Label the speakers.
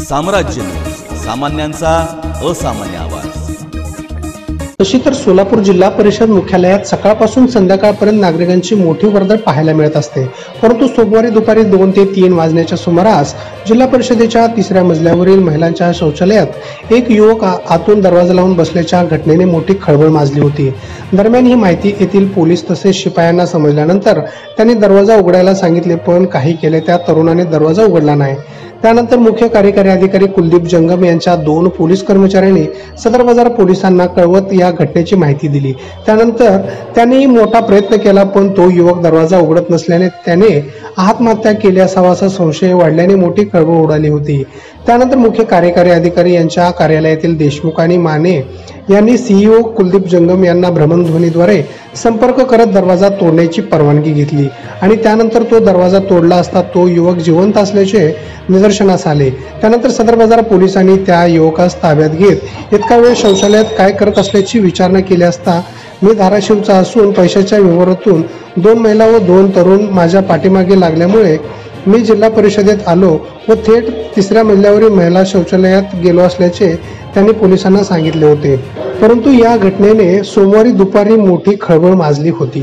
Speaker 1: साम्राज्य, सामान्यांचा असामान्य आवाज।
Speaker 2: तशी तर सोलापूर जिल्हा परिषद मुख्यालयात सकाळपासून संध्याकाळपर्यंत नागरिकांची मोठी वर्दळ पाहायला मिळत असते। परंतु सोमवारी दुपारी 2 ते 3 वाजण्याच्या सुमारास जिल्हा परिषदेच्या 3ऱ्या मजल्यावरील महिलांच्या शौचालयात एक युवक आतून दरवाजा लावून बसल्याच्या घटनेने मोठी खळबळ माजली होती। दरम्यान ही माहिती येथील पोलीस तसेच शिपायांना समजल्यानंतर त्यांनी दरवाजा उघडायला सांगितले, पण काही केले त्या तरुणाने दरवाजा उघडला नाही। त्यानंतर मुख्य कार्यकारी अधिकारी कुलदीप जंगम यांच्या 2 पोलीस कर्मचाऱ्यांनी सदर बाजार पोलिसांना कळवत या घटनेची माहिती दिली। त्यानंतर त्यांनी मोठा प्रयत्न केला, पण तो युवक दरवाजा उघडत नसल्याने त्याने आत्महत्या केली असावा असा संशय वाढल्याने मोठी खळबळ उडाली होती। त्यानंतर मुख्य कार्यकारी अधिकारी यांच्या कार्यालयातील देशमुख आणि माने यांनी सीईओ कुलदीप जंगम यांना भ्रमणध्वनीद्वारे संपर्क करत दरवाजा तोडण्याची परवानगी घेतली आणि त्यानंतर तो दरवाजा तोडला असता तो युवक जिवंत असल्याचे निदर्शनास आले। त्यानंतर सदर बाजार पोलिसांनी त्या युवकास ताब्यात घेत इतका वेळ शौचालयात काय करत असल्याची विचारणा केली असता मी धाराशिवचा असून पैशाच्या व्यवहारातून 2 महिला व 2 तरुण माझ्या पाठीमागे लागल्यामुळे मी जिल्हा परिषदेत आलो व थेट 3ऱ्या मजल्यावरील महिला शौचालयात गेलो असल्याचे त्यांनी पोलिसांना सांगितले होते। परंतु या घटनेने सोमवारी दुपारी मोठी खळबळ माजली होती।